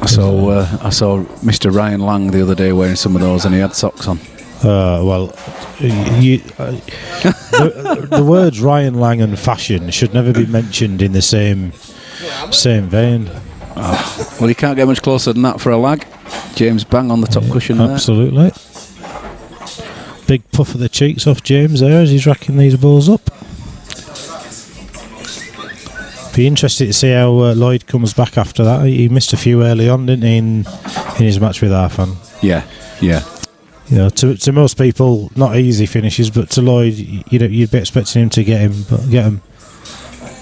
I saw Mr. Ryan Lang the other day wearing some of those, and he had socks on. The words Ryan Lang and fashion should never be mentioned in the same vein. Well, you can't get much closer than that for a lag. James bang on the top cushion there. Absolutely. Big puff of the cheeks off James there as he's racking these balls up. Be interested to see how Lloyd comes back after that. He missed a few early on, didn't he, in his match with Arfan? Yeah. You know, to most people, not easy finishes, but to Lloyd, you'd be expecting him to get him.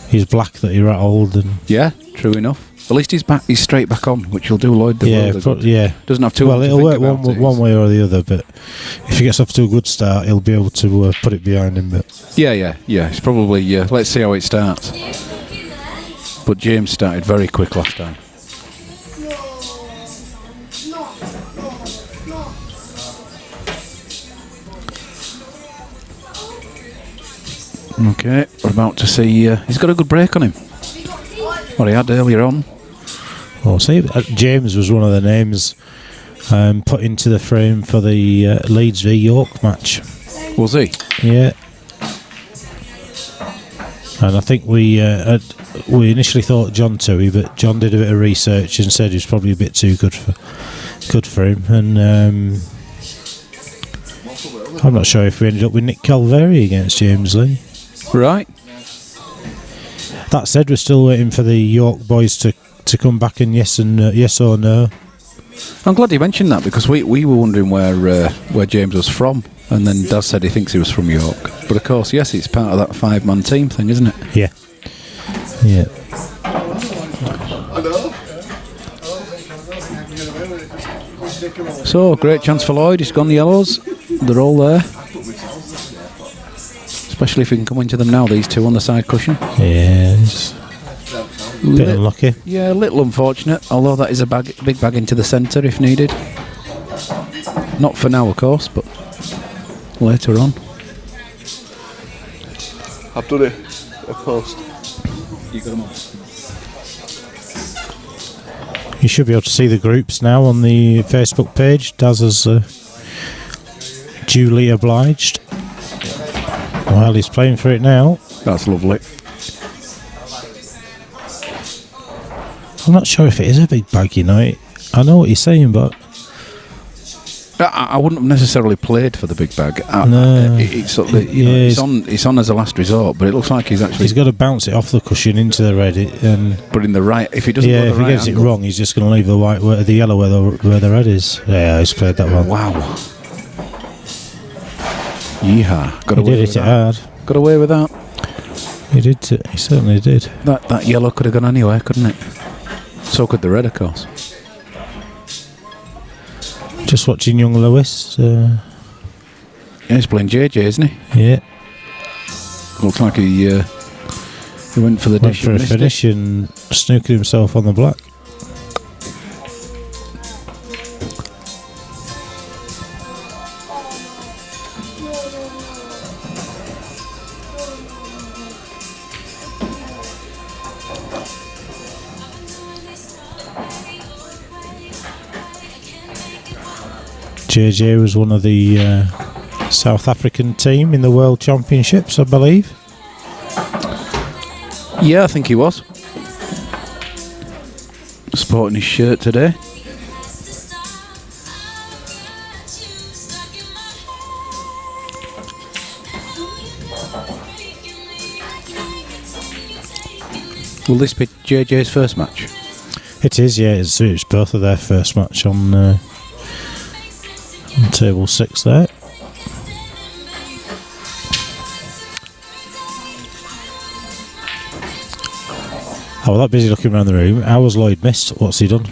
He's black that he rattled, and yeah, true enough. At least he's straight back on, which will do Lloyd the world. Yeah, doesn't have too. Well, it'll work one way or the other, but if he gets off to a good start, he'll be able to put it behind him. But yeah. It's probably let's see how it starts. But James started very quick last time. Okay, we're about to see. He's got a good break on him. What he had earlier on. Well, see, James was one of the names put into the frame for the Leeds v York match. Was he? Yeah. And I think we initially thought John Toohey, but John did a bit of research and said he was probably a bit too good for him. And I'm not sure if we ended up with Nick Calveri against James Lee. Right. That said, we're still waiting for the York boys to come back and yes or no. I'm glad you mentioned that, because we were wondering where James was from, and then Daz said he thinks he was from York. But of course, yes, it's part of that 5-man team thing, isn't it? Yeah. So, great chance for Lloyd. He's gone the yellows. They're all there. Especially if we can come into them now, these two on the side cushion. Yes. Bit unlucky. Yeah, a little unfortunate, although that is a big bag into the centre if needed. Not for now, of course, but later on. I've done it. A post. You got them on. You should be able to see the groups now on the Facebook page. Daz has duly obliged. Well, he's playing for it now. That's lovely. I'm not sure if it is a big bag, you know. I know what you're saying, but I wouldn't have necessarily played for the big bag. No. It's on as a last resort, but it looks like he's got to bounce it off the cushion into the red. But in the right, if he doesn't, if he gets it wrong, he's just going to leave the yellow where the red is. Yeah, he's played that well. Wow. Yeehaw! He did hit it hard. Got away with that. He did. He certainly did. That yellow could have gone anywhere, couldn't it? So could the red, of course. Just watching young Lewis. Yeah, he's playing JJ, isn't he? Yeah. Looks like he went for the dish. For a finish and snooked himself on the black. JJ was one of the South African team in the World Championships, I believe. Yeah, I think he was. Sporting his shirt today. Will this be JJ's first match? It is, yeah. It's both of their first match on table 6 there. I was that busy looking around the room. How was Lloyd missed? What's he done?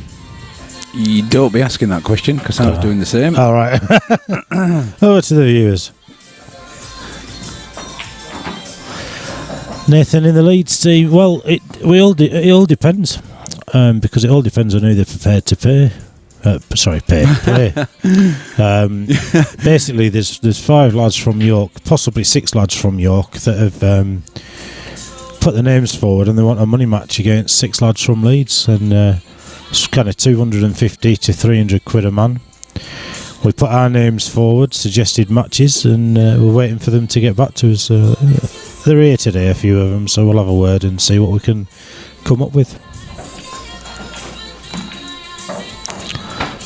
You don't be asking that question, because I was doing the same. All right. Over to the viewers. Nathan in the Leeds team. Well, it all depends, because it all depends on who they're prepared to pay. Play. Basically, there's 5 lads from York, possibly 6 lads from York that have put their names forward, and they want a money match against 6 lads from Leeds. And It's kind of 250 to 300 quid a man. We put our names forward, suggested matches, and we're waiting for them to get back to us. They're here today, a few of them, so we'll have a word and see what we can come up with.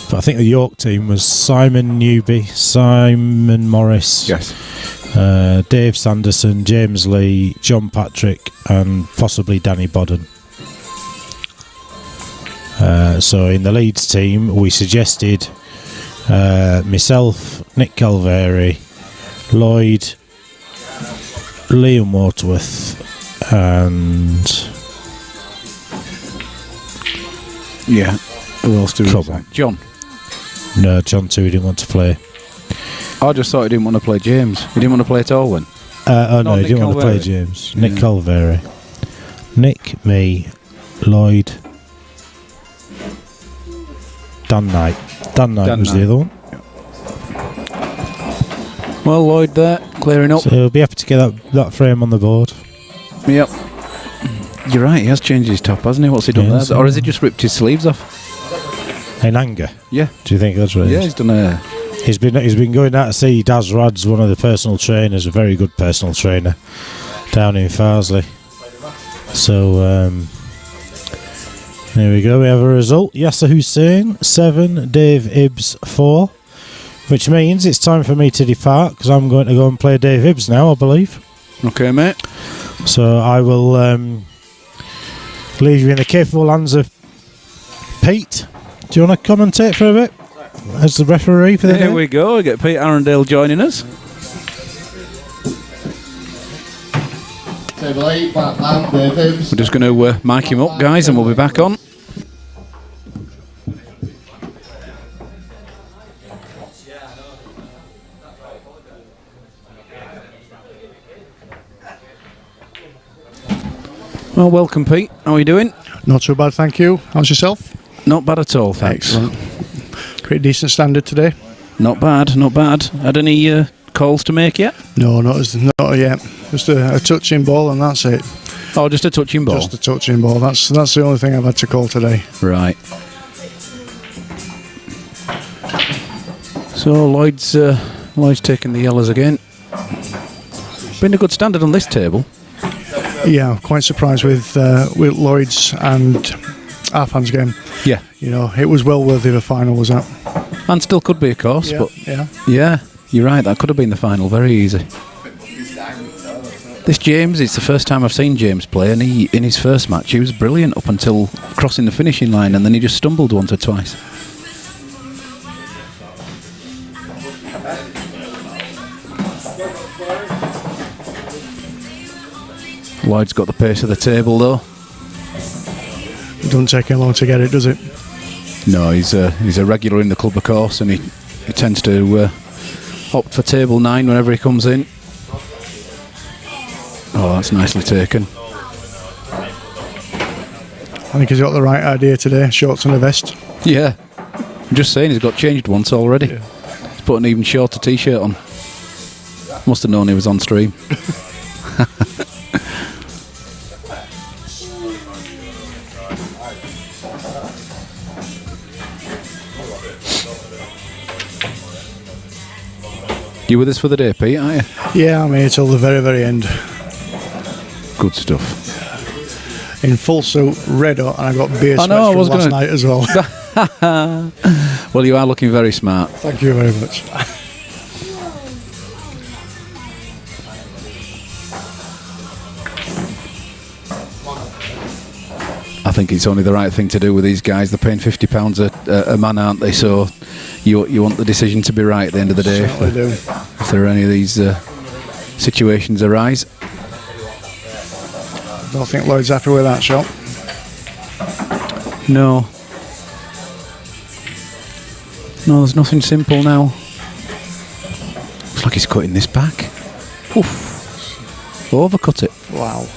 But I think the York team was Simon Newby, Simon Morris, Yes. Dave Sanderson, James Lee, John Patrick, and possibly Danny Bodden. So in the Leeds team, we suggested myself, Nick Calveri, Lloyd, Liam Waterworth, and Yeah. Who else do we Come say? on. John. no, John too. He didn't want to play. I just thought he didn't want to play James. He didn't want to play at all then. Oh no, he Nick didn't want to play Calveri. James. Nick Calveri, Nick, me, Lloyd, Dan Knight. Dan Knight was Knight. the other one. Well, Lloyd there, clearing up. So he'll be happy to get that frame on the board. Yep. You're right, he has changed his top, hasn't he? What's he done Yeah, there? so- Or has he just ripped his sleeves off? In anger. Yeah. Do you think that's what it Yeah, is? he's done a... He's been going out to see Daz Rad's one of the personal trainers, a very good personal trainer down in Farsley. So there we go. We have a result. Yasser Hussein 7, Dave Ibbs 4, which means it's time for me to depart because I'm going to go and play Dave Ibbs now, I believe. Okay, mate. So I will leave you in the capable hands of Pete. Do you want to commentate for a bit as the referee for the Here day? we go. We get Pete Arundale joining us. Table 8, back lamp, Dave Ibbs. We're just going to mic him up, guys, and we'll be back on. Well, welcome, Pete. How are you doing? Not so bad, thank you. How's yourself? Not bad at all, thanks. Excellent. Pretty decent standard today. Not bad, not bad. Had any calls to make yet? No, not yet. Just a touching ball and that's it. Oh, just a touching ball. Just a touching ball. That's the only thing I've had to call today. Right. So Lloyd's taking the yellows again. Been a good standard on this table. Yeah, I'm quite surprised with Lloyd's and Arfan's game. Yeah. You know, it was well worthy of a final, was that? And still could be, of course, but yeah. yeah, you're right, that could have been the final, very easy. This James, it's the first time I've seen James play, and in his first match he was brilliant up until crossing the finishing line, and then he just stumbled once or twice. Lloyd's got the pace of the table though. It doesn't take him long to get it, does it? No, he's a regular in the club, of course, and he tends to opt for table 9 whenever he comes in. Oh, that's nicely taken. I think he's got the right idea today. Shorts and a vest. Yeah, I'm just saying he's got changed once already. Yeah. He's put an even shorter t-shirt on. Must have known he was on stream. You with us for the day, Pete, aren't you? Yeah, I'm here till the very, very end. Good stuff. In full suit, red hot, and I got beer I sweats know, I from was last gonna- night as well. Well, you are looking very smart. Thank you very much. I think it's only the right thing to do with these guys. They're paying £50 a man, aren't they? So you want the decision to be right at the end of the day Certainly do. if there are any of these situations arise. Don't think Lloyd's happy with that shot. No. No, there's nothing simple now. Looks like he's cutting this back. Oof. Overcut it. Wow.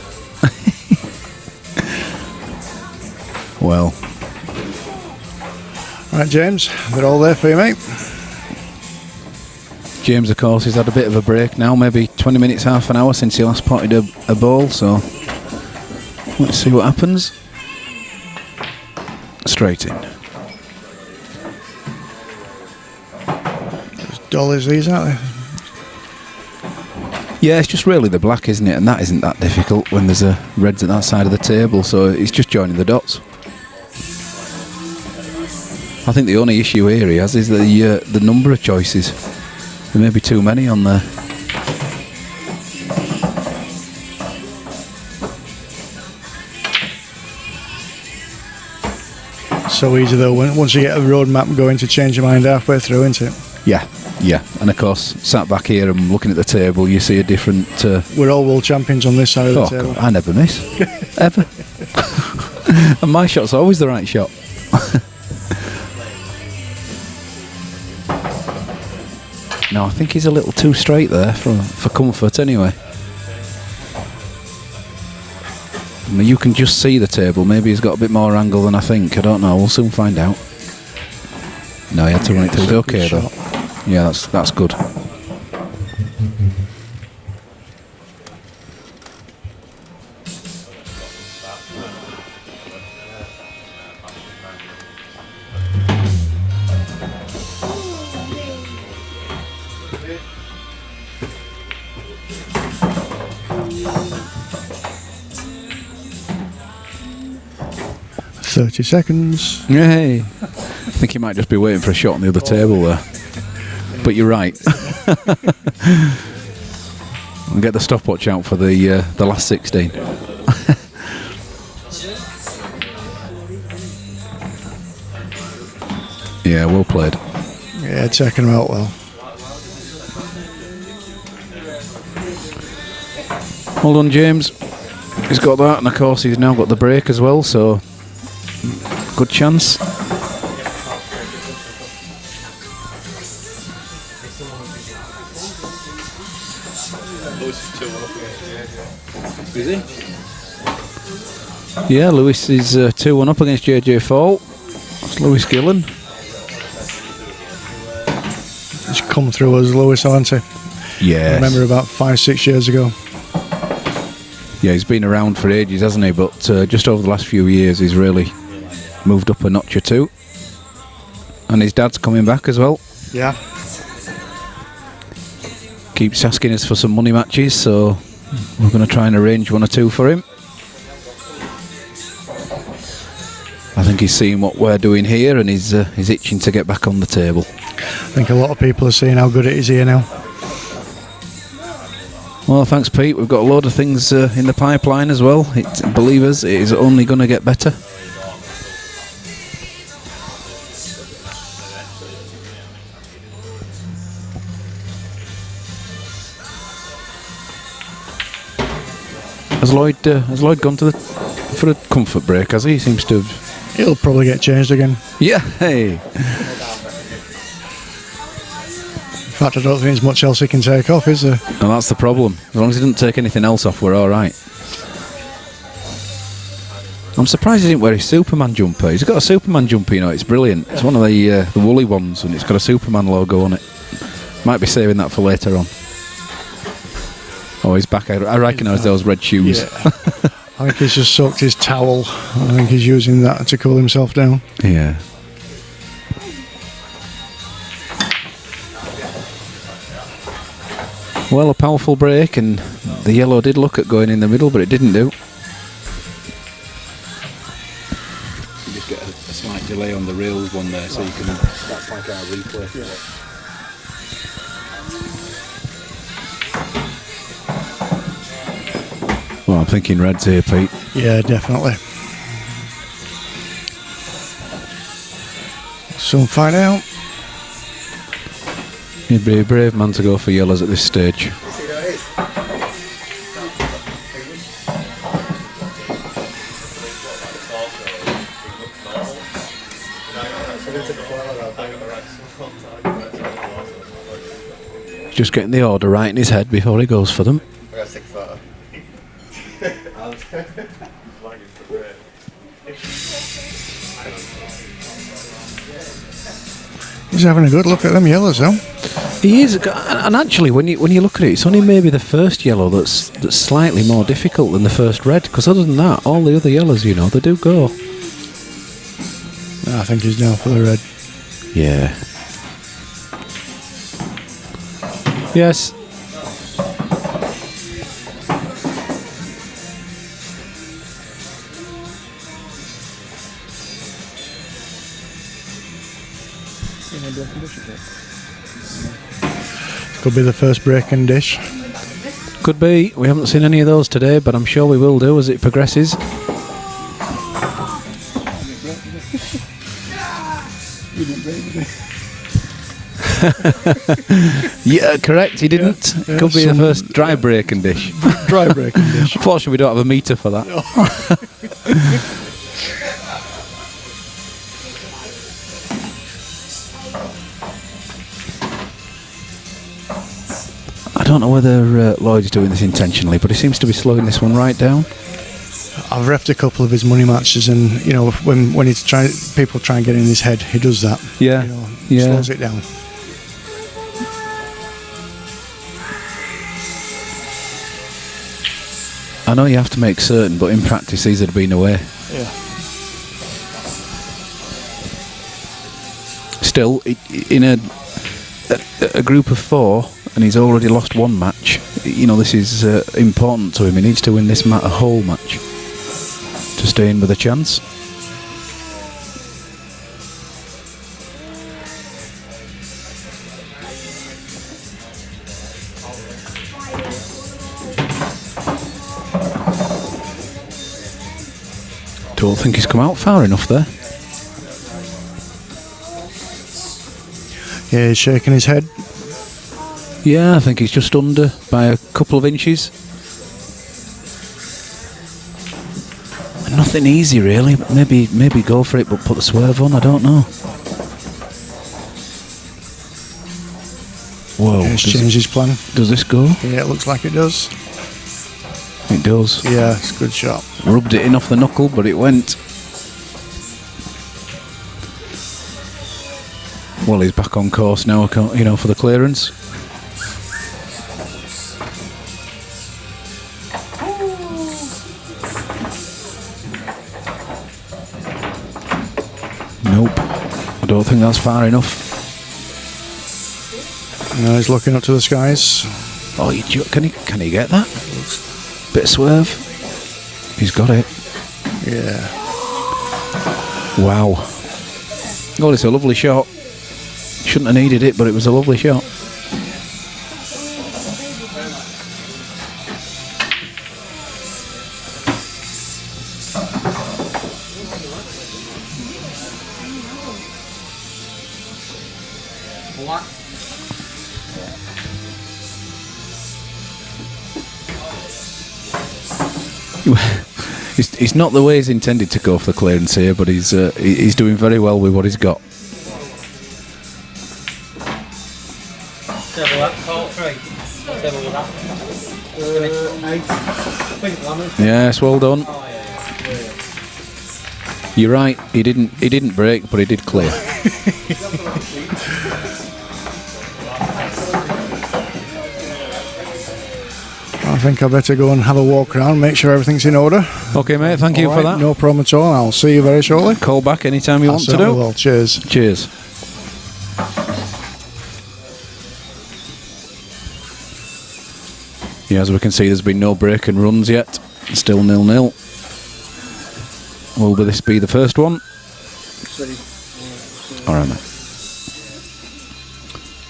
Well, Right, James, they're all there for you, mate. James, of course, has had a bit of a break now, maybe 20 minutes, half an hour since he last potted a ball, so let's see what happens. Straight in. As dull as these, aren't they? Yeah, it's just really the black, isn't it? And that isn't that difficult when there's a reds at that side of the table, so it's just joining the dots. I think the only issue here he has is the number of choices. There may be too many on there. So easy though, once you get a roadmap going to change your mind halfway through, isn't it? Yeah. And of course, sat back here and looking at the table, you see a different... We're all world champions on this side of the table. God, I never miss. Ever. And my shot's always the right shot. No, I think he's a little too straight there for comfort anyway. I mean, you can just see the table. Maybe he's got a bit more angle than I think. I don't know. We'll soon find out. No, he had to run it through. He's okay though. Yeah, that's good. "30 seconds. Yay! I think he might just be waiting for a shot on the other table there. But you're right. We'll get the stopwatch out for the last 16. Yeah, well played. Yeah, checking him out well. Well done, James. He's got that, and of course he's now got the break as well, so good chance. Is he? Yeah, Lewis is 2-1 up against JJ Fall. That's Lewis Gillen. He's come through as Lewis, hasn't he? Yeah. I remember about 5-6 years ago. Yeah, he's been around for ages, hasn't he? But just over the last few years, he's really moved up a notch or two. And his dad's coming back as well. Yeah. Keeps asking us for some money matches, so we're going to try and arrange 1 or 2 for him. I think he's seeing what we're doing here, and he's itching to get back on the table. I think a lot of people are seeing how good it is here now. Well, thanks, Pete. We've got a load of things in the pipeline as well. Believe us, it is only going to get better. Has Lloyd gone for a comfort break, has he? He seems to have... He'll probably get changed again. Yeah, hey. In fact, I don't think there's much else he can take off, is there? And that's the problem. As long as he doesn't take anything else off, we're all right. I'm surprised he didn't wear his Superman jumper. He's got a Superman jumper, you know. It's brilliant. It's one of the woolly ones, and it's got a Superman logo on it. Might be saving that for later on. Oh, he's back. I recognise those red shoes. Yeah. I think he's just soaked his towel. I think he's using that to cool himself down. Yeah. Well, a powerful break, and the yellow did look at going in the middle, but it didn't do. You just get a slight delay on the rails one there, so you can... That's like our replay. Yeah. Well, I'm thinking reds here, Pete. Yeah, definitely. Soon find out. You'd be a brave man to go for yellows at this stage. Just getting the order right in his head before he goes for them. He's having a good look at them yellows, though. He is, and actually, when you look at it, it's only maybe the first yellow that's slightly more difficult than the first red. Because other than that, all the other yellows, you know, they do go. I think he's down for the red. Yeah. Yes. Could be the first breaking dish. Could be. We haven't seen any of those today, but I'm sure we will do as it progresses. Yeah, correct. He didn't. Yeah, Could be the first dry breaking dish. Dry breaking dish. Unfortunately, we don't have a meter for that. I don't know whether Lloyd's doing this intentionally, but he seems to be slowing this one right down. I've refed a couple of his money matches, and you know when he's trying, people try and get in his head, he does that. Yeah, You know, yeah. slows it down. I know you have to make certain, but in practice these had been away. Yeah. Still, in a group of 4, and he's already lost one match. You know, this is important to him. He needs to win this whole match to stay in with a chance. Don't think he's come out far enough there. Yeah, he's shaking his head. Yeah, I think he's just under by a couple of inches. Nothing easy really. Maybe go for it, but put the swerve on. I don't know. Whoa! He's changed his plan. Does this go? Yeah, it looks like it does. It does. Yeah, it's a good shot. Rubbed it in off the knuckle, but it went. Well, he's back on course now. You know, for the clearance. Nope. I don't think that's far enough. No, he's looking up to the skies. Oh, can he get that? Bit of swerve. He's got it. Yeah. Wow. Oh, it's a lovely shot. Shouldn't have needed it, but it was a lovely shot. It's not the way he's intended to go for the clearance here, but he's doing very well with what he's got. Yes, well done. You're right. He didn't break, but he did clear. I think I better go and have a walk around, make sure everything's in order. Okay, mate. Thank you All for right, that. No problem at all. I'll see you very shortly. Call back anytime you want to do. Well, cheers. Cheers. Yeah, as we can see, there's been no break and runs yet. Still 0-0. Will this be the first one? All right, mate.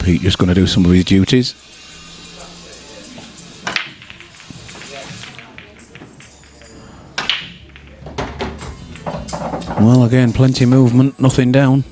Pete just going to do some of his duties. Well, again, plenty of movement, nothing down.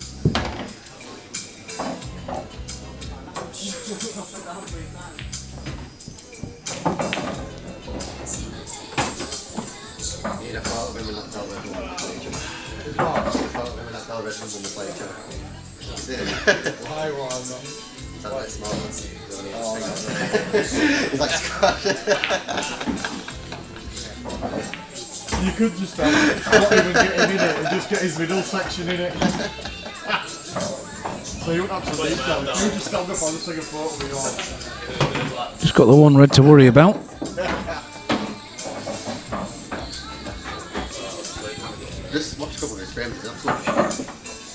You could just not even get him in it and just get his middle section in it. So you wouldn't have to leave down. You just stand up, I'll just take a photo with you. Just got the one red to worry about. Just watch a couple of his frames, it's absolutely shit.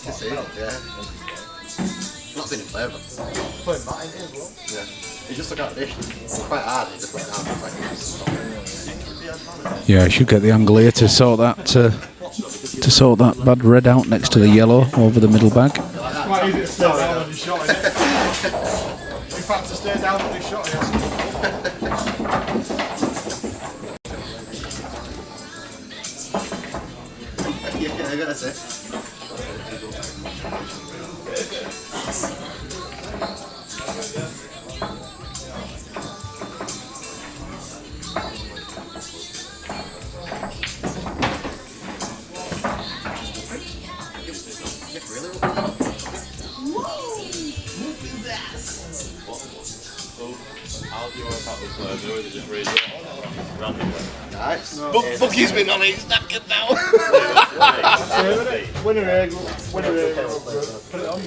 Yeah. Not seen him play, but. Playing batting as well. Yeah. He just took out the dish. Quite hard, he just went down. Yeah, I should get the angle here to sort that bad red out next to the yellow over the middle bag. It's quite easy to stay down on your shot, isn't it? In fact, to stay down on your shot, Yeah, I gotta say. Nice. Bucky's been on it, he's knackered now. Winner egg, put it on.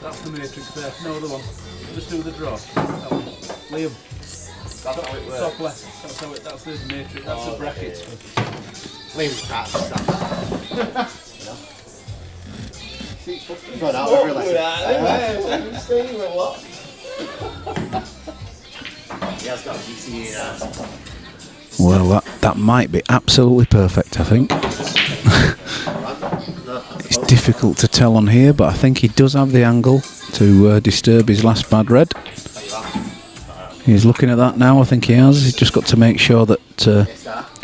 That's the matrix there. No other one. Just do the draw. Liam. That's how it works. Top left. That's the matrix. That's the brackets. Liam's cat. Run out every lesson. He has got a GCE now. Well, that might be absolutely perfect, I think. It's difficult to tell on here, but I think he does have the angle to disturb his last bad red. He's looking at that now, I think he has. He's just got to make sure that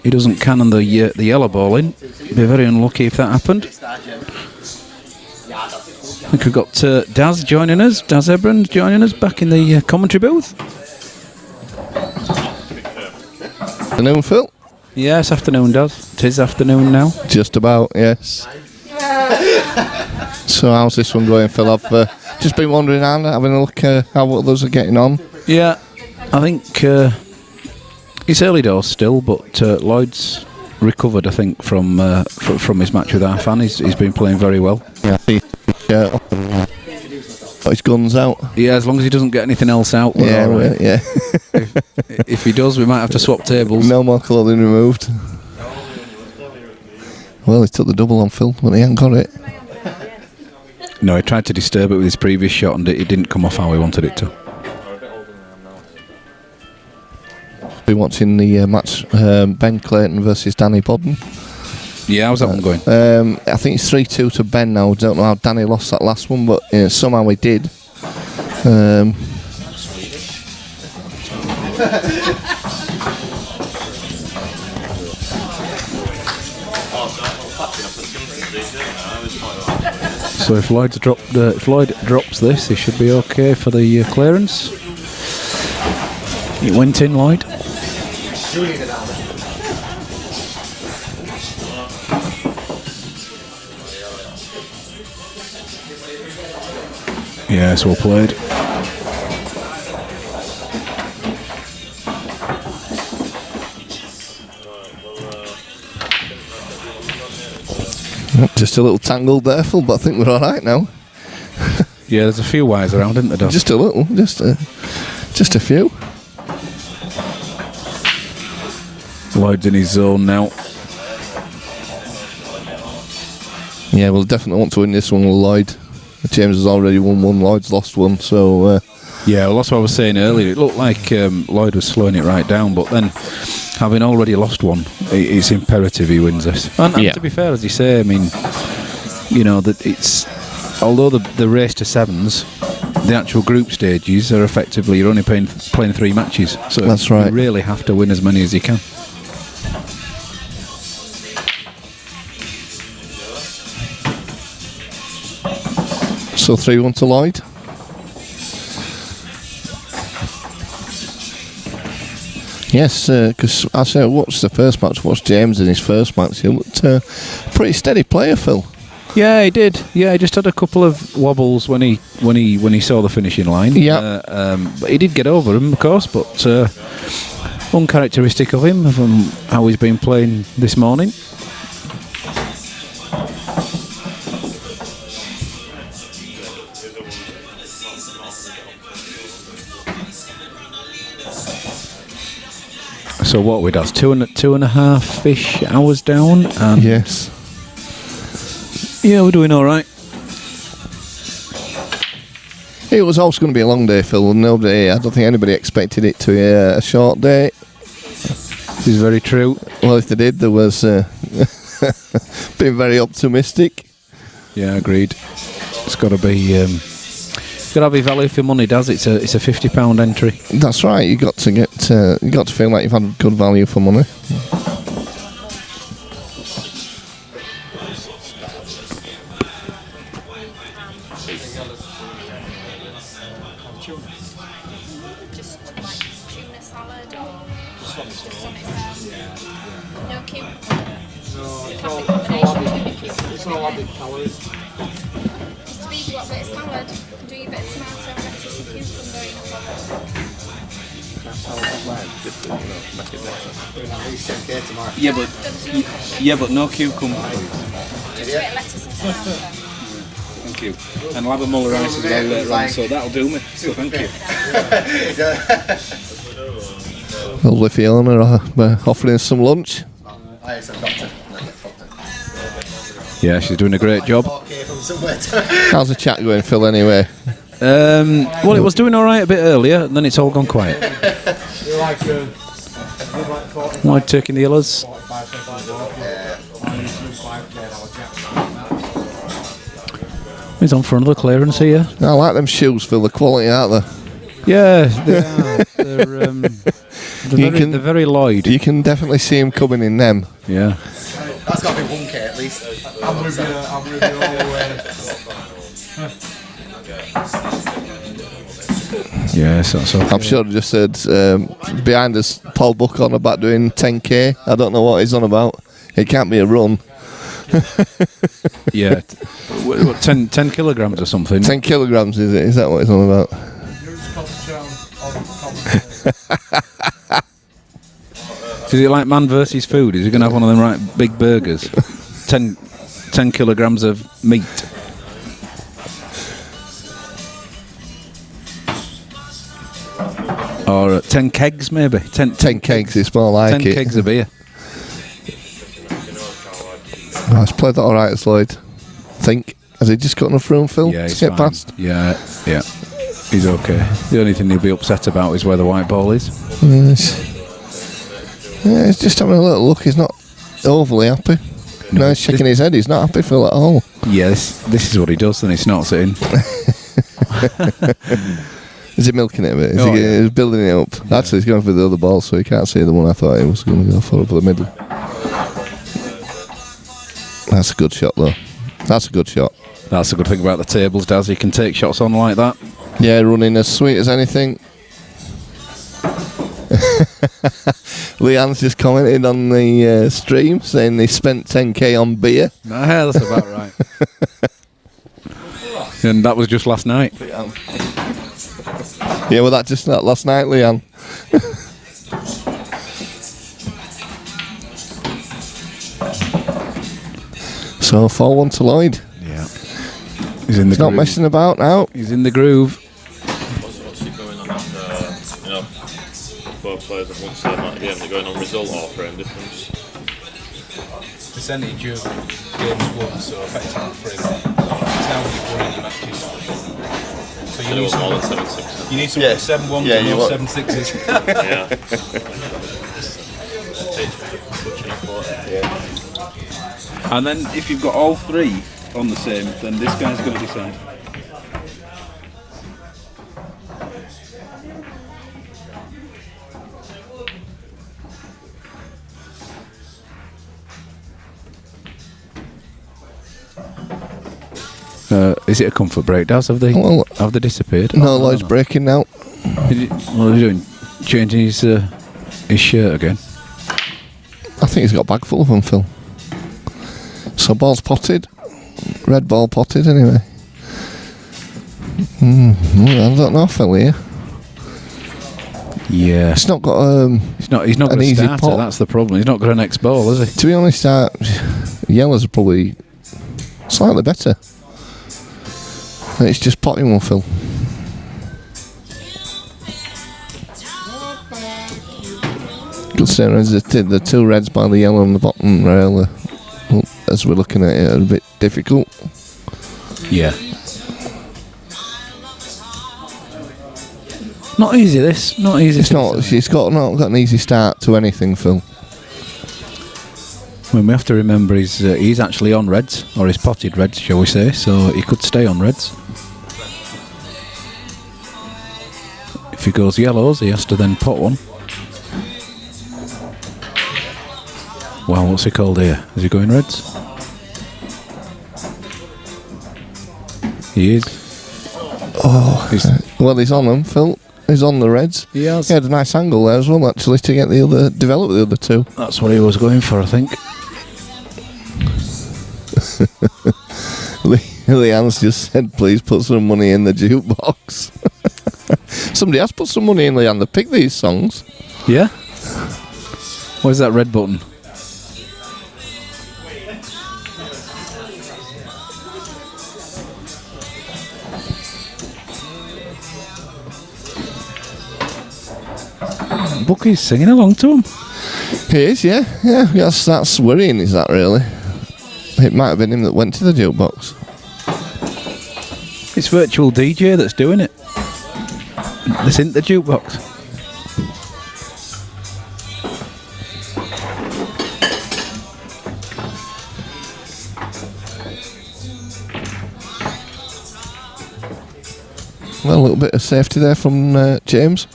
he doesn't cannon the yellow ball in. Be very unlucky if that happened. I think we've got Daz joining us, Daz Ebron joining us back in the commentary booth. Afternoon, Phil. Yes, afternoon, Daz. It is afternoon now. Just about, yes. So how's this one going, Phil? I've just been wandering around, having a look how others are getting on. Yeah, I think it's early doors still, but Lloyd's recovered, I think, from his match with Arfan. He's been playing very well. Yeah, got his guns out. Yeah, as long as he doesn't get anything else out. Yeah, all right. yeah. If he does, we might have to swap tables. No more clothing removed. Well, he took the double on Phil, but he ain't got it. No, he tried to disturb it with his previous shot, and it didn't come off how he wanted it to. Been watching the match, Ben Clayton versus Danny Bodden. Yeah, how's that one going? I think it's 3-2 to Ben now. Don't know how Danny lost that last one, but somehow he did. So if Lloyd drops this, he should be okay for the clearance. It went in, Lloyd. Yes, well played. Just a little tangled there, Phil, but I think we're all right now. Yeah, there's a few wires around, isn't there, Dad? Just a little, just a few. Lloyd's in his zone now. Yeah, we'll definitely want to win this one with Lloyd. James has already won one, Lloyd's lost one, so... Yeah, well, that's what I was saying earlier. It looked like Lloyd was slowing it right down, but then, having already lost one, it's imperative he wins this. And to be fair, as you say, I mean, you know, that it's... Although the race to sevens, the actual group stages are effectively, you're only playing 3 matches. So that's right. You really have to win as many as you can. So 3-1 to Lloyd. Yes, because I say I watched the first match, watched James in his first match. He looked a pretty steady player, Phil. Yeah, he did. Yeah, he just had a couple of wobbles when he saw the finishing line. Yeah, but he did get over him, of course. But uncharacteristic of him, from how he's been playing this morning. So what we does 2.5-ish hours down, and Yes. yeah, we're doing all right. It was also going to be a long day, Phil. And nobody, I don't think anybody expected it to be a short day. This is very true. Well, if they did, there was being very optimistic. Yeah, agreed. It's got to be value for money, does it? It's a £50 entry. That's right. You got to get, you got to feel like you've had good value for money. Just like tuna salad or just on its own. No cucumber. Classic combination, tuna cucumber. It's all added calories. Just to be what bit of salad, do your bit of tomato, lettuce and cucumber in a salad. Yeah, but no cucumber. Just a bit of lettuce and tomato. Thank you. And I'll have a muller rice as well later on, so that'll do me. So thank you. Lovely Fiona offering us some lunch. Yeah, she's doing a great job. How's the chat going, Phil, anyway? Well, it was doing all right a bit earlier, and then it's all gone quiet. You're like, Lloyd taking the yellows. He's on for another clearance here. I like them shoes, Phil. The quality, aren't they? Yeah, they are. They're very Lloyd. You can definitely see him coming in them. Yeah. That's got to be 1K at least. I'm with you all the way. Yes, that's okay. I'm sure I just said behind us, Paul Buck on about doing 10k. I don't know what he's on about. It can't be a run. Yeah. What, 10 kilograms or something? 10 kilograms, is it? Is that what he's on about? Is it like man versus food? Is he going to have one of them right big burgers? 10 kilograms of meat. Or 10 kegs maybe? 10 kegs, it's more like 10 it. 10 kegs of beer. Oh, he's played that alright, as Lloyd. Think. Has he just got enough room, Phil, Yeah, to he's get fine. past? Yeah. He's okay. The only thing he'll be upset about is where the white ball is. Yeah, he's just having a little look. He's not overly happy. No, he's shaking his head. He's not happy, Phil, at all. Yes, this is what he does, and he snorts it in. Is he milking it a bit? Oh, yeah. He's building it up. Yeah. Actually, he's going for the other ball, so he can't see the one I thought he was going to go for the middle. That's a good shot, though. That's a good shot. That's a good thing about the tables, Daz. You can take shots on like that. Yeah, running as sweet as anything. Leanne's just commented on the stream saying they spent 10k on beer. Nah, that's about right. And that was just last night. Yeah, well, that last night, Leanne. So 4-1 to Lloyd. Yeah. He's in the He's not messing about now. He's in the groove. What's he going on after, both players have won so much at the end, they're going on result or frame difference? Percentage of games won, so effectively frame. It's how you won any matches. So you need more than some, 7-6. you need some 7-1s and no 7-6s. Yeah. And then if you've got all three on the same, then this guy's going to decide. Is it a comfort break, Daz? Have they disappeared? No, Lloyd's breaking now. What are you doing? Changing his shirt again? I think he's got a bag full of them, Phil. So ball's potted. Red ball potted, anyway. I don't know, Phil, here. Yeah. It's not got He's not got an a easy starter, pot. that's the problem. He's not got an next ball, has he? To be honest, yellows are probably slightly better. It's just potting one, Phil. Good So as the two reds by the yellow on the bottom rail, as we're looking at it, are a bit difficult. Yeah. Not easy, this. Not easy. It's not. It's not got an easy start to anything, Phil. I mean, we have to remember he's actually on reds, or he's potted reds, shall we say, so he could stay on reds. If he goes yellows, he has to then pot one. Wow, what's he called here? Is he going reds? He is. Oh, he's on them, Phil. He's on the reds. He has. He had a nice angle there as well, actually, to get develop the other two. That's what he was going for, I think. Leanne's just said, please put some money in the jukebox. Somebody has put some money in, Leanne, to pick these songs. Yeah? Where's that red button? Bucky's singing along to him. He is, yeah. That's worrying, is that really? It might have been him that went to the jukebox. It's virtual DJ that's doing it. This isn't the jukebox. Well, a little bit of safety there from James.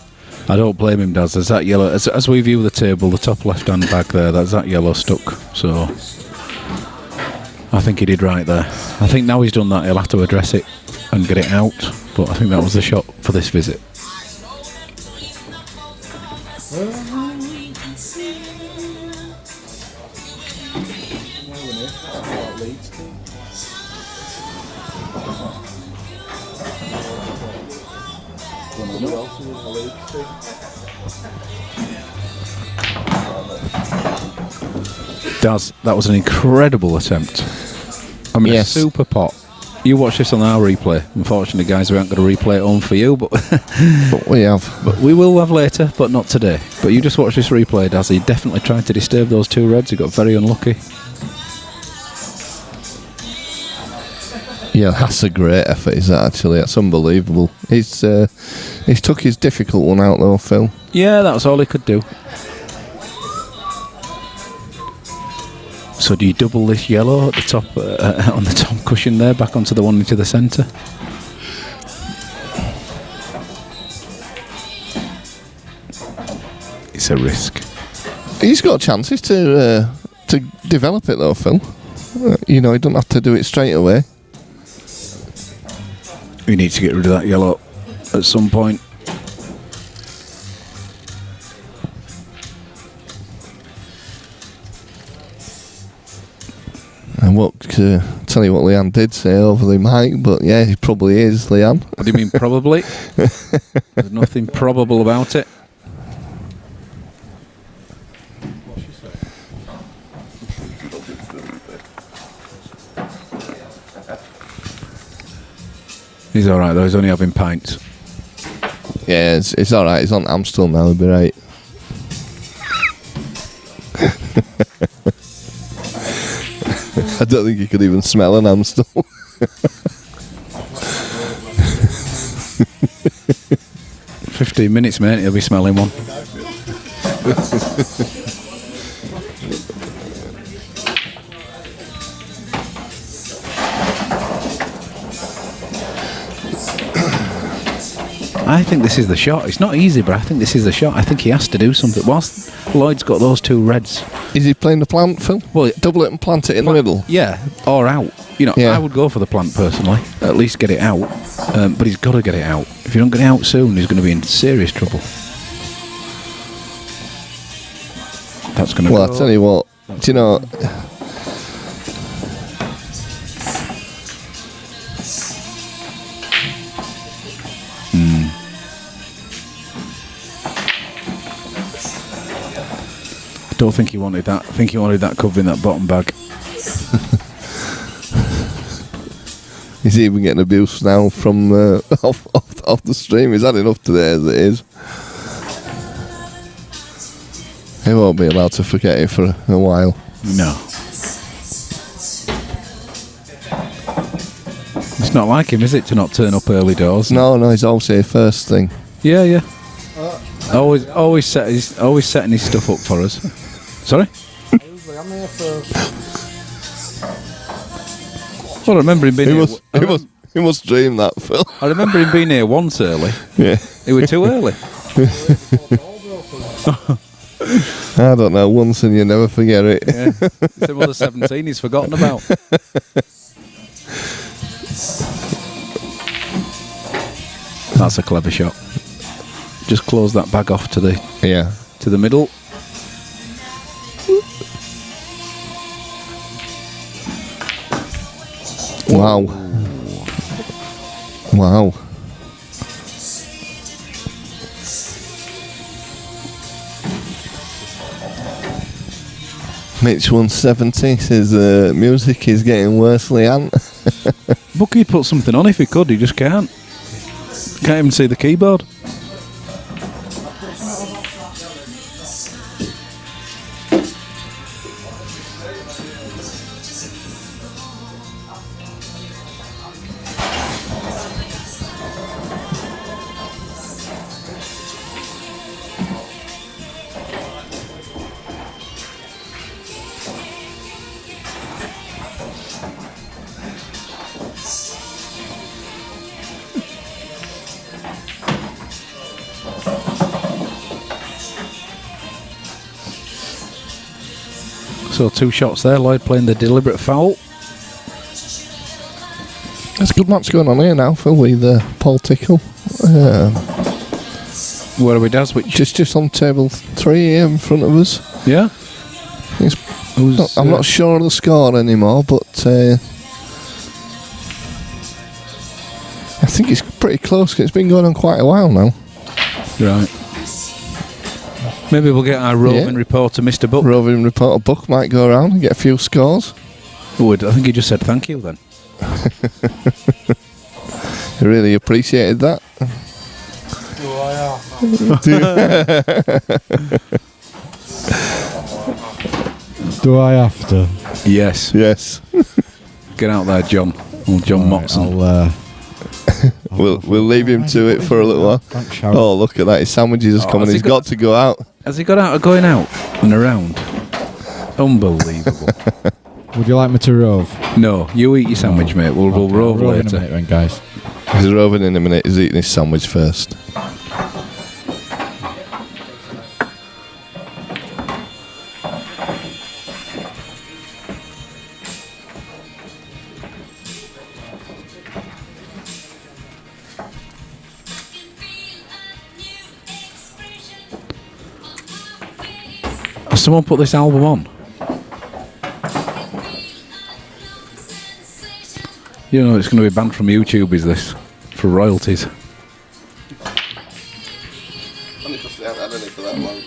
I don't blame him, Daz. There's that yellow. As we view the table, the top left-hand back there, that's that yellow stuck. So I think he did right there. I think now he's done that, he'll have to address it and get it out. But I think that was the shot for this visit. Daz, that was an incredible attempt. I mean, yes. A super pot. You watch this on our replay. Unfortunately, guys, we aren't going to replay it on for you, but but we have. But we will have later, but not today. But you just watch this replay, Daz. He definitely tried to disturb those two reds. He got very unlucky. Yeah, that's a great effort, is that actually? That's unbelievable. He's took his difficult one out though, Phil. Yeah, that was all he could do. So do you double this yellow at the top, on the top cushion there, back onto the one into the centre? It's a risk. He's got chances to develop it though, Phil. You know, he doesn't have to do it straight away. We need to get rid of that yellow at some point. And tell you what Leanne did say over the mic, but yeah, he probably is, Leanne. What do you mean, probably? There's nothing probable about it. He's alright though, he's only having pints. Yeah, it's alright, he's on Amstel now, he'll be right. I don't think he could even smell an Amstel. 15 minutes, mate, he'll be smelling one. I think this is the shot. It's not easy, but I think this is the shot. I think he has to do something. Whilst Lloyd's got those two reds. Is he playing the plant, Phil? Well, double it and plant it in the middle? Yeah, or out. You know, yeah. I would go for the plant personally. At least get it out. But he's got to get it out. If you don't get it out soon, he's going to be in serious trouble. That's going to Well, I'll tell you what. Do you know... I don't think he wanted that. I think he wanted that covering that bottom bag. He's even getting abuse now from off the stream. He's had enough today as it is. He won't be allowed to forget it for a while. No. It's not like him, is it, to not turn up early doors? No, he's always here first thing. Yeah. Always setting his stuff up for us. Sorry? Well, I remember him being He must dream that, Phil. I remember him being here once early. Yeah. He was too early. I don't know, once and you never forget it. Yeah. Some other 17 he's forgotten about. That's a clever shot. Just close that bag off to the middle. Wow. Mitch 170 says music is getting worse, Leanne. Bucky'd put something on if he could, he just can't. Can't even see the keyboard. So 2 shots there, Lloyd playing the deliberate foul. There's a good match going on here now, Phil, with Paul Tickle. Where are we, Daz? Just on table 3 here in front of us. Yeah? I'm not sure of the score anymore, but I think it's pretty close. It's been going on quite a while now. Right. Maybe we'll get our roving reporter, Mr. Buck. Roving reporter Buck might go around and get a few scores. Would. I think he just said thank you then. He really appreciated that. Do I have to? Yes. Get out there, John. Old John Motson. We'll leave him to it for a little while. Thanks, Sharon. Oh, look at that. His sandwiches is coming. He's got to go out. Has he got out of going out and around? Unbelievable. Would you like me to rove? No, you eat your sandwich, mate. We'll rove Rove later. in a minute then, guys. He's roving in a minute. He's eating his sandwich first. Has someone put this album on? You know it's going to be banned from YouTube, is this? For royalties. Only because they haven't had any for that long.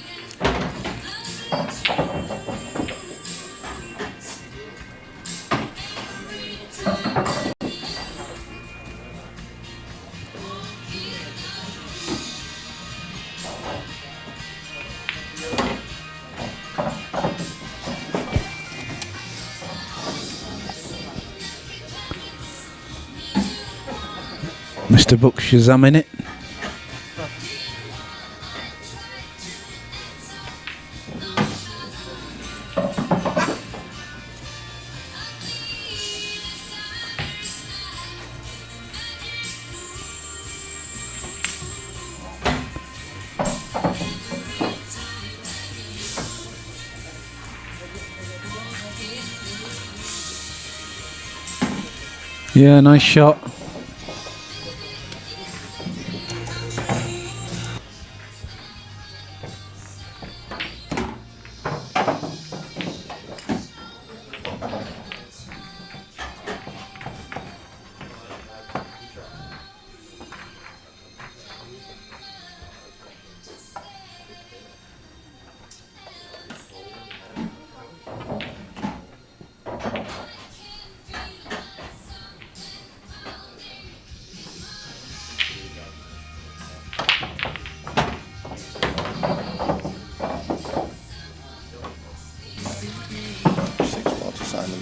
Mr. Buck Shazam in it. Yeah, nice shot.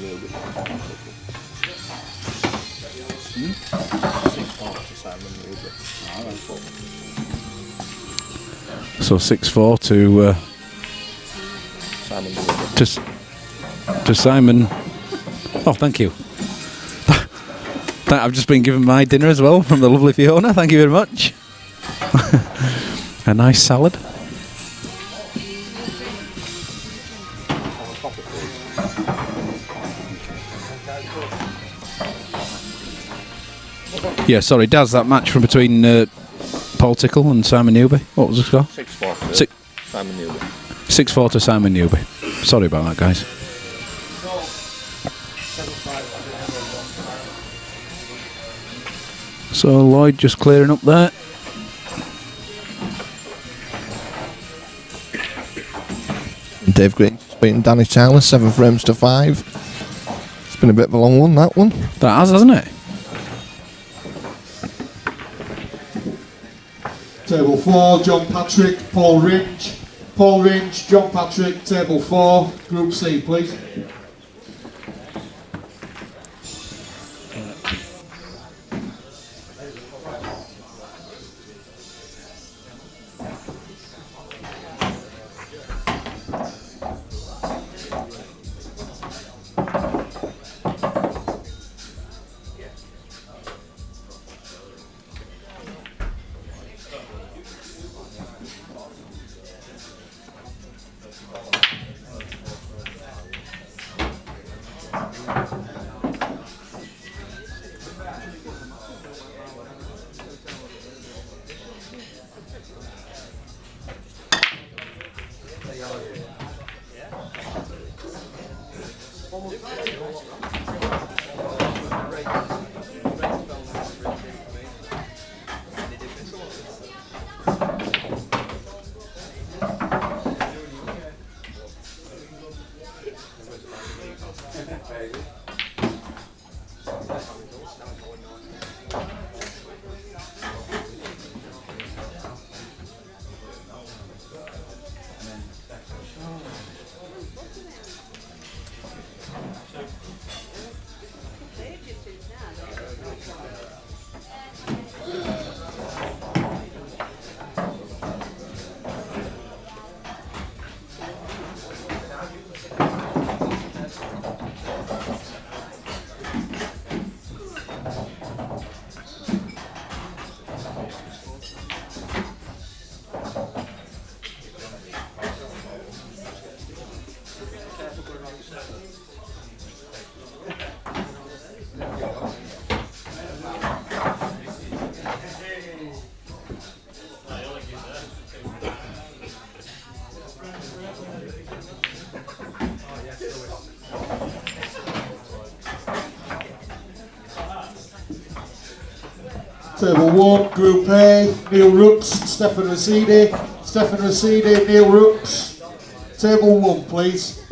Newby. 6-4 to Simon Newby. So 6-4 to Simon Newby. to Simon. Oh, thank you. I've just been given my dinner as well from the lovely Fiona. Thank you very much. A nice salad. Yeah, sorry, Daz, that match from between Paul Tickle and Simon Newby. What was the score? 6-4 Six- Simon Newby. 6-4 to Simon Newby. Sorry about that, guys. So Lloyd just clearing up there. Dave Green beating Danny Tyler 7 frames to 5. It's been a bit of a long one, that one. That has, hasn't it? Table 4, John Patrick, Paul Ringe. Paul Ringe, John Patrick, table 4, Group C, please. Table 1, Group A, Neil Rooks, Stefan Rasidi. Stefan Rasidi, Neil Rooks. Table 1, please.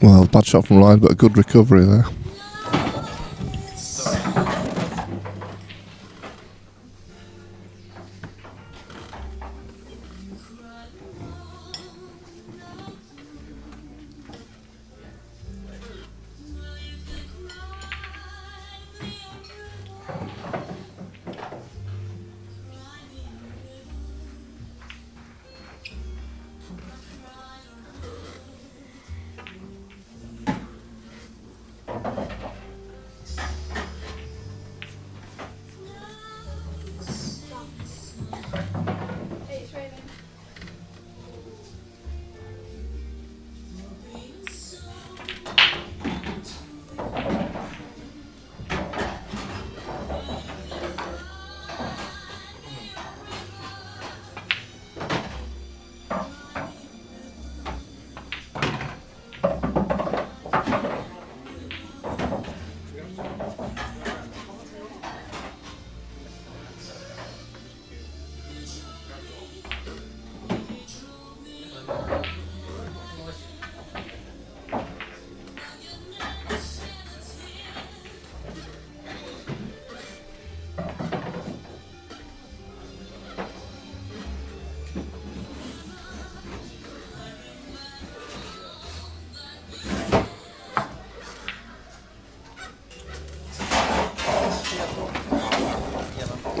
Well, bad shot from Lloyd, but a good recovery there. Hey, it's raining.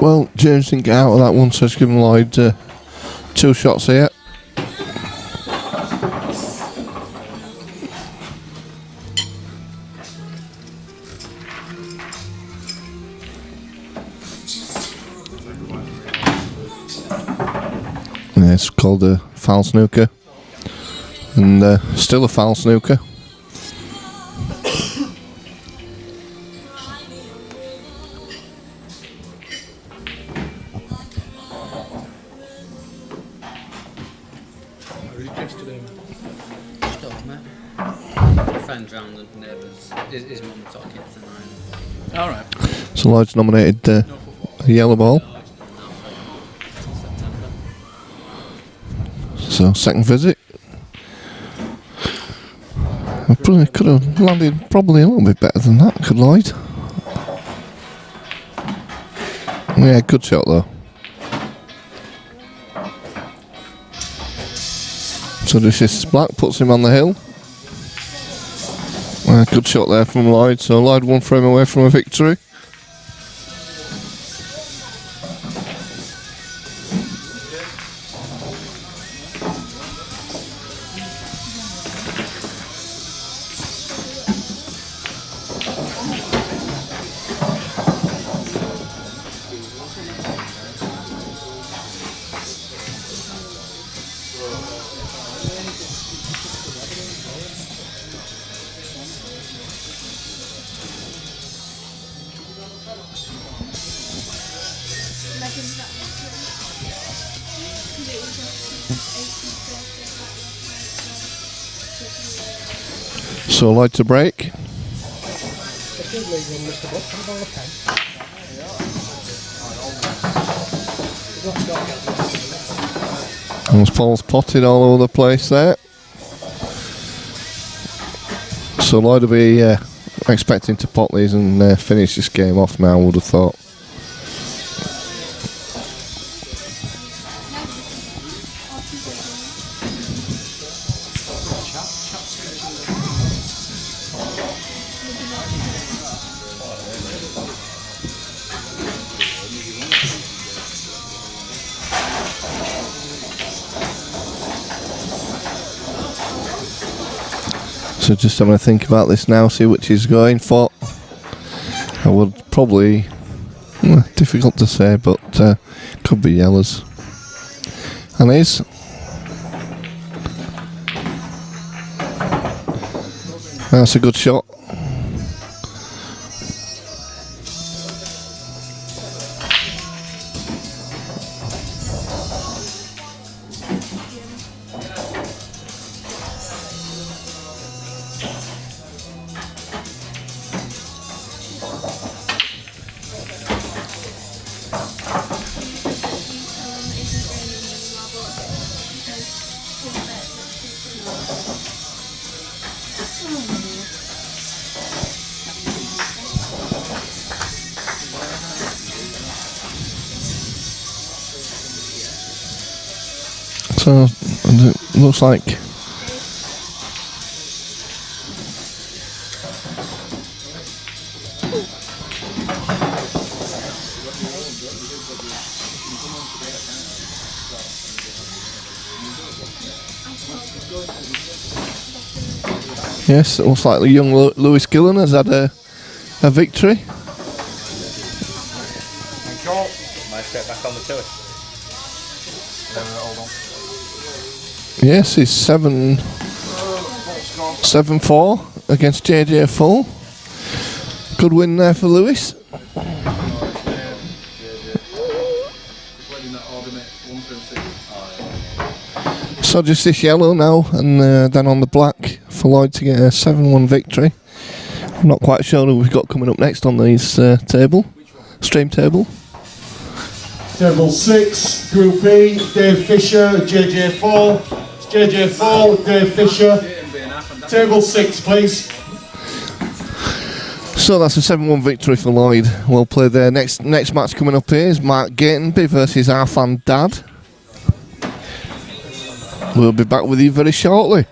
Well, James didn't get out of that one, so it's given Lloyd 2 shots here. Yeah, it's called a foul snooker. And still a foul snooker. Friends round and neighbours. His mum took kids tonight. All right. So Lloyd's nominated a yellow ball. So second visit. I probably could have landed probably a little bit better than that, could Lloyd? Yeah, good shot though. So this black puts him on the hill. Good shot there from Lloyd. So Lloyd 1 frame away from a victory. So Lloyd to break. And Paul's potted all over the place there. So Lloyd will be expecting to pot these and finish this game off now, I would have thought. So just having to think about this now, see which he's going for. I would probably, difficult to say, but could be yellows. And is. That's a good shot. So it looks like yes, it looks like the young Lewis Gillen has had a victory. Nice get back on the tour. Yes, he's 7-4 against JJ Full. Good win there for Lewis. So just this yellow now, and then on the black for Lloyd to get a 7-1 victory. I'm not quite sure who we've got coming up next on these stream table. Table 6, Group E, Dave Fisher, JJ Fall. JJ Fall, Dave Fisher. Table 6, please. So that's a 7-1 victory for Lloyd. We'll play their next match coming up here is Mark Gatenby versus Arfan Dad. We'll be back with you very shortly.